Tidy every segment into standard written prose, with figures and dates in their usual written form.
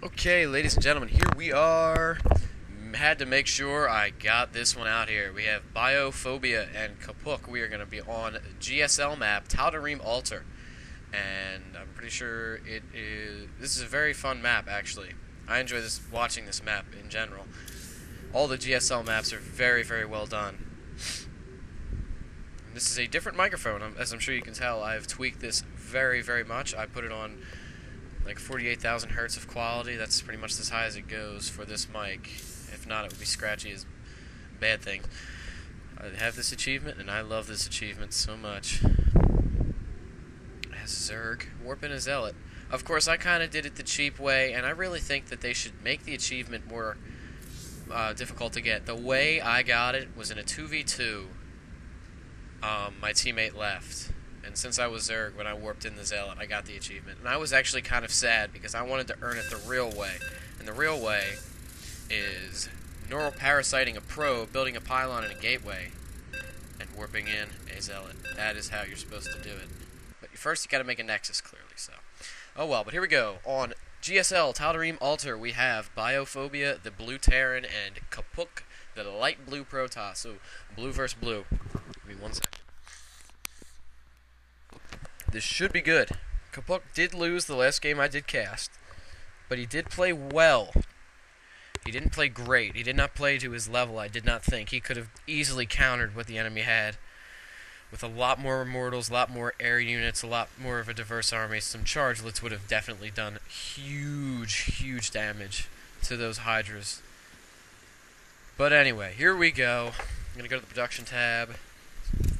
Okay, ladies and gentlemen, here we are. Had to make sure I got this one out here. We have BioPhobia and Qapuk. We are going to be on GSL map Taldarim Altar. And I'm pretty sure it is... This is a very fun map, actually. I enjoy watching this map in general. All the GSL maps are very, very well done. And this is a different microphone, as I'm sure you can tell. I've tweaked this very, very much. I put it on like 48,000 hertz of quality. That's pretty much as high as it goes for this mic. If not, it would be scratchy as bad things. I have this achievement, and I love this achievement so much. As Zerg, warping a zealot. Of course, I kind of did it the cheap way, and I really think that they should make the achievement more difficult to get. The way I got it was in a 2v2. My teammate left. And since I was Zerg, when I warped in the Zealot, I got the achievement. And I was actually kind of sad, because I wanted to earn it the real way. And the real way is neural parasiting a probe, building a pylon and a gateway, and warping in a Zealot. That is how you're supposed to do it. But first, you got to make a nexus, clearly. So, oh well, but here we go. On GSL Taldarim Altar, we have BioPhobia, the Blue Terran, and Qapuk, the light blue Protoss. So, blue versus blue. Give me 1 second. This should be good. Qapuk did lose the last game I did cast, but he did play well. He didn't play great. He did not play to his level, I did not think. He could have easily countered what the enemy had with a lot more Immortals, a lot more air units, a lot more of a diverse army. Some Chargelets would have definitely done huge, huge damage to those Hydras. But anyway, here we go. I'm going to go to the production tab.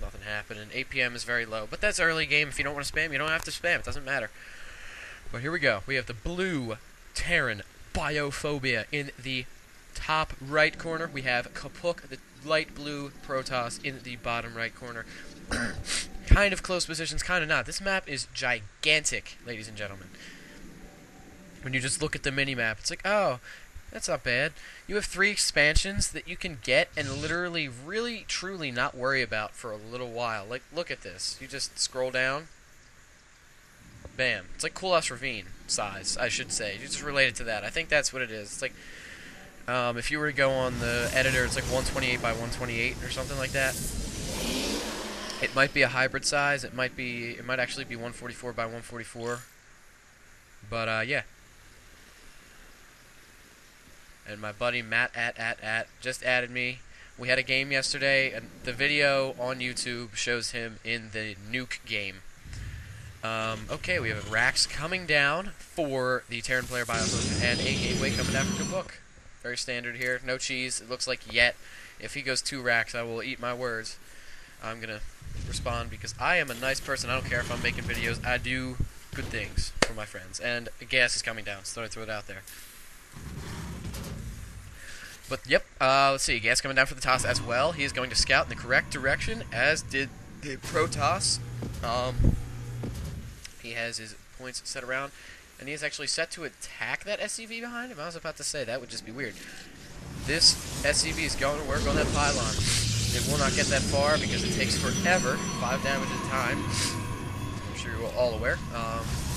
Nothing happening. APM is very low, but that's early game. If you don't want to spam, you don't have to spam. It doesn't matter. But here we go. We have the Blue Terran BioPhobia in the top right corner. We have Qapuk, the light blue Protoss, in the bottom right corner. Kind of close positions, kind of not. This map is gigantic, ladies and gentlemen. When you just look at the mini-map, it's like, oh, that's not bad. You have 3 expansions that you can get and literally, really, truly not worry about for a little while. Like, look at this. You just scroll down. Bam. It's like Coolhouse Ravine size, I should say. You just relate it to that. I think that's what it is. It's like, if you were to go on the editor, it's like 128 by 128 or something like that. It might be a hybrid size. It might actually be 144 by 144. But, yeah. And my buddy Matt just added me. We had a game yesterday, and the video on YouTube shows him in the nuke game. Okay, we have racks coming down for the Terran player BioPhobia, and a gateway coming down for Qapuk. Very standard here. No cheese, it looks like yet. If he goes 2 racks, I will eat my words. I'm going to respond because I am a nice person. I don't care if I'm making videos. I do good things for my friends. And gas is coming down, so I throw it out there. But, yep, let's see, gas coming down for the Toss as well. He is going to scout in the correct direction, as did the Protoss. He has his points set around, and he is actually set to attack that SCV behind him. I was about to say, that would just be weird. This SCV is going to work on that pylon. It will not get that far, because it takes forever, 5 damage at a time. I'm sure you're all aware.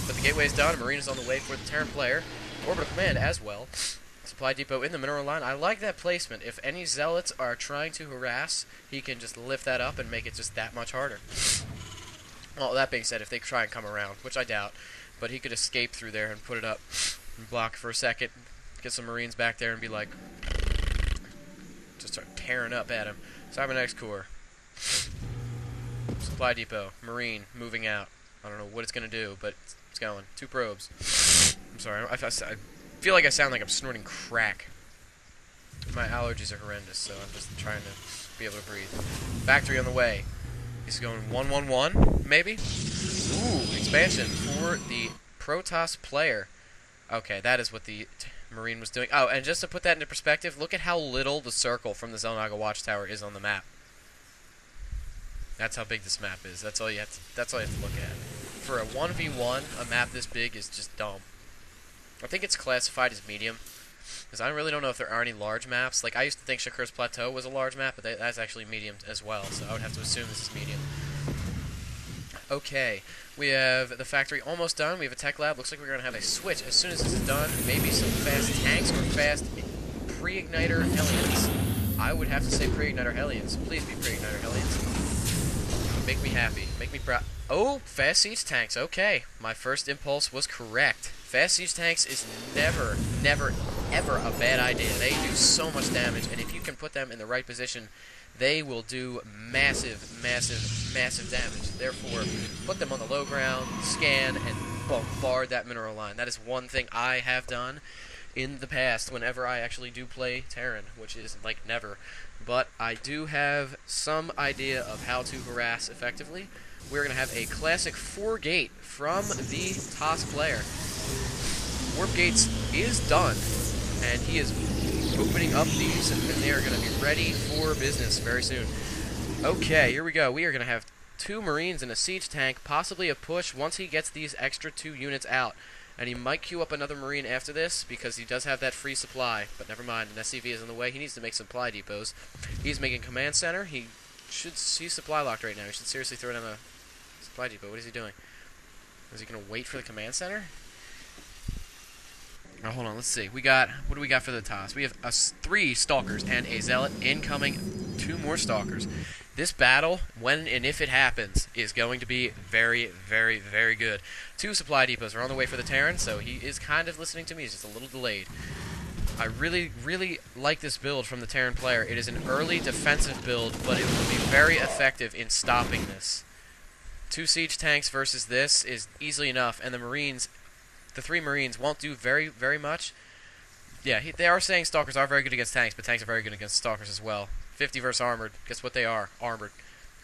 But the gateway is done, Marine is on the way for the Terran player. Orbital Command as well. Supply depot in the mineral line. I like that placement. If any zealots are trying to harass, he can just lift that up and make it just that much harder. Well, that being said, if they try and come around, which I doubt, but he could escape through there and put it up and block for a second, get some Marines back there and be like, just start tearing up at him. Cybernetics Core. Supply depot. Marine moving out. I don't know what it's going to do, but it's going. 2 probes. I'm sorry. I feel like I sound like I'm snorting crack. My allergies are horrendous, so I'm just trying to be able to breathe. Factory on the way. He's going 1-1-1, maybe? Ooh, expansion for the Protoss player. Okay, that is what the Marine was doing. Oh, and just to put that into perspective, look at how little the circle from the Xel'Naga Watchtower is on the map. That's how big this map is. That's all you have to look at. For a 1v1, a map this big is just dumb. I think it's classified as medium, because I really don't know if there are any large maps. Like, I used to think Shakur's Plateau was a large map, but that's actually medium as well, so I would have to assume this is medium. Okay, we have the factory almost done. We have a tech lab. Looks like we're going to have a switch as soon as this is done. Maybe some fast tanks or fast pre-igniter Hellions. I would have to say pre-igniter Hellions. Please be pre-igniter Hellions. Make me happy. Make me proud. Oh, fast siege tanks. Okay, my first impulse was correct. Fast siege tanks is never, never, ever a bad idea. They do so much damage, and if you can put them in the right position, they will do massive, massive, massive damage. Therefore, put them on the low ground, scan, and bombard that mineral line. That is one thing I have done in the past whenever I actually do play Terran, which is like never. But I do have some idea of how to harass effectively. We're going to have a classic 4-gate from the TOS player. Warp Gates is done, and he is opening up these, and they are going to be ready for business very soon. Okay, here we go. We are going to have 2 Marines and a siege tank, possibly a push once he gets these extra 2 units out. And he might queue up another Marine after this, because he does have that free supply. But never mind, an SCV is in the way. He needs to make supply depots. He's making command center. He's supply locked right now. He should seriously throw down a supply depot. What is he doing? Is he going to wait for the command center? Oh, hold on, let's see. What do we got for the TOS? We have 3 Stalkers and a Zealot incoming, 2 more Stalkers. This battle, when and if it happens, is going to be very, very, very good. 2 supply depots are on the way for the Terran, so he is kind of listening to me. He's just a little delayed. I really, really like this build from the Terran player. It is an early defensive build, but it will be very effective in stopping this. 2 siege tanks versus this is easily enough, and the Marines, the 3 Marines, won't do very, very much. Yeah, they are saying Stalkers are very good against tanks, but tanks are very good against Stalkers as well. 50 versus armored. Guess what they are? Armored.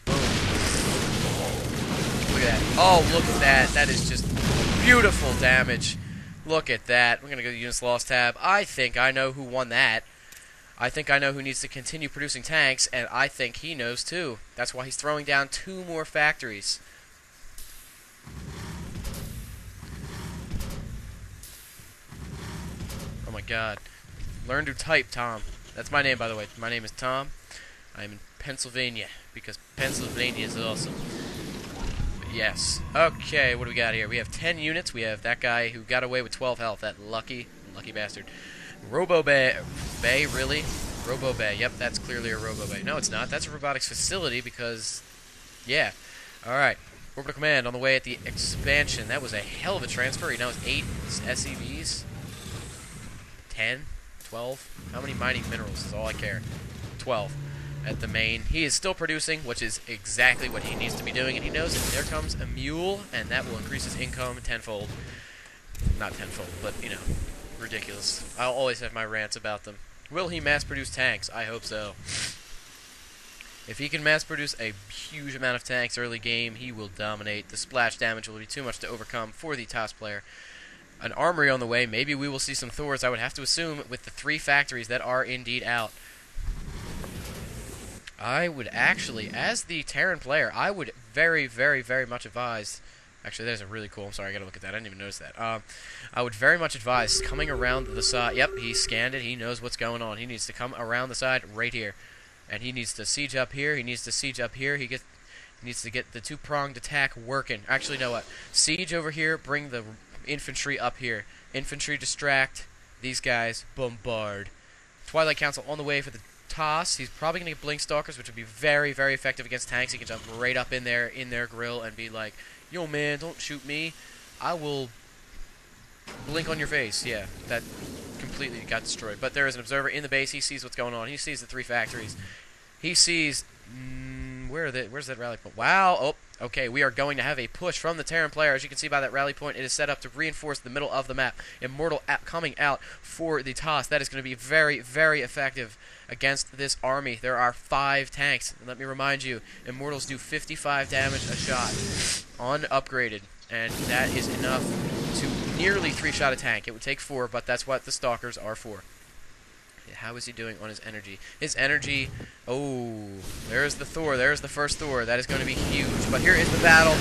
Boom. Look at that. Oh, look at that. That is just beautiful damage. Look at that. We're going to go to the Units Lost tab. I think I know who won that. I think I know who needs to continue producing tanks, and I think he knows too. That's why he's throwing down 2 more factories. Oh my god. Learn to type, Tom. That's my name, by the way. My name is Tom. I'm in Pennsylvania, because Pennsylvania is awesome. But yes. Okay, what do we got here? We have 10 units. We have that guy who got away with 12 health. That lucky bastard. Robo-Bay. Bay, really? Robo-Bay. Yep, that's clearly a Robo-Bay. No, it's not. That's a robotics facility because... yeah. Alright. Orbital Command on the way at the expansion. That was a hell of a transfer. He now has 8 SCVs. 10? 12? How many mining minerals is all I care? 12 at the main. He is still producing, which is exactly what he needs to be doing, and he knows that there comes a mule, and that will increase his income tenfold. Not tenfold, but, you know, ridiculous. I'll always have my rants about them. Will he mass-produce tanks? I hope so. If he can mass-produce a huge amount of tanks early game, he will dominate. The splash damage will be too much to overcome for the TOS player. An armory on the way. Maybe we will see some Thors, I would have to assume, with the 3 factories that are indeed out. I would actually, as the Terran player, I would very, very, very much advise... Actually, that is really cool. I'm sorry, I gotta look at that. I didn't even notice that. I would very much advise coming around the side. Yep, he scanned it. He knows what's going on. He needs to come around the side right here. And he needs to siege up here. He needs to siege up here. He needs to get the 2-pronged attack working. Actually, you know what? Siege over here, bring the... infantry up here. Infantry distract. These guys bombard. Twilight Council on the way for the TOS. He's probably going to get Blink Stalkers, which would be very, very effective against tanks. He can jump right up in their grill and be like, yo man, don't shoot me. I will blink on your face. Yeah, that completely got destroyed. But there is an observer in the base. He sees what's going on. He sees the 3 factories. He sees... where's that rally point? Wow. Oh, okay. We are going to have a push from the Terran player. As you can see by that rally point, it is set up to reinforce the middle of the map. Immortal coming out for the TOS. That is going to be very, very effective against this army. There are 5 tanks. And let me remind you, Immortals do 55 damage a shot, unupgraded. And that is enough to nearly 3-shot a tank. It would take 4, but that's what the Stalkers are for. How is he doing on his energy? His energy... oh, there's the Thor. There's the first Thor. That is going to be huge. But here is the battle.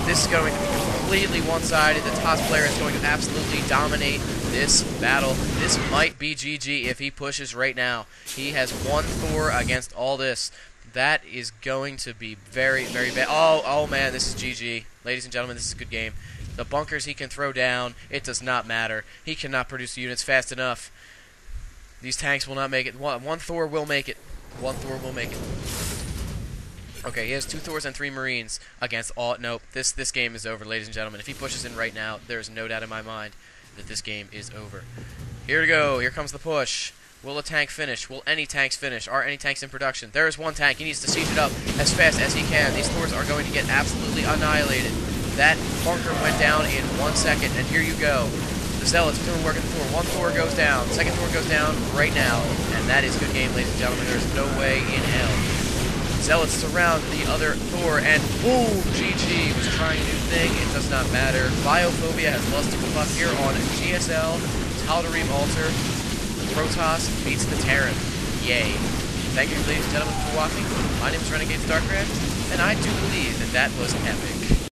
This is going to be completely one-sided. The TOS player is going to absolutely dominate this battle. This might be GG if he pushes right now. He has 1 Thor against all this. That is going to be very, very bad. Oh man, this is GG. Ladies and gentlemen, this is a good game. The bunkers he can throw down, it does not matter. He cannot produce units fast enough. These tanks will not make it. One Thor will make it. One Thor will make it. Okay, he has 2 Thors and 3 Marines against all... Nope, this game is over, ladies and gentlemen. If he pushes in right now, there's no doubt in my mind that this game is over. Here we go. Here comes the push. Will a tank finish? Will any tanks finish? Are any tanks in production? There is one tank. He needs to siege it up as fast as he can. These Thors are going to get absolutely annihilated. That bunker went down in 1 second, and here you go. The Zealots doing work at the Thor. One Thor goes down. Second Thor goes down right now. And that is good game, ladies and gentlemen. There is no way in hell. Zealots surround the other Thor, and boom! GG was trying a new thing. It does not matter. BioPhobia has lost to Qapuk here on GSL Taldarim Altar. Protoss beats the Terran. Yay. Thank you, ladies and gentlemen, for watching. My name is Renegade Starcraft, and I do believe that that was epic.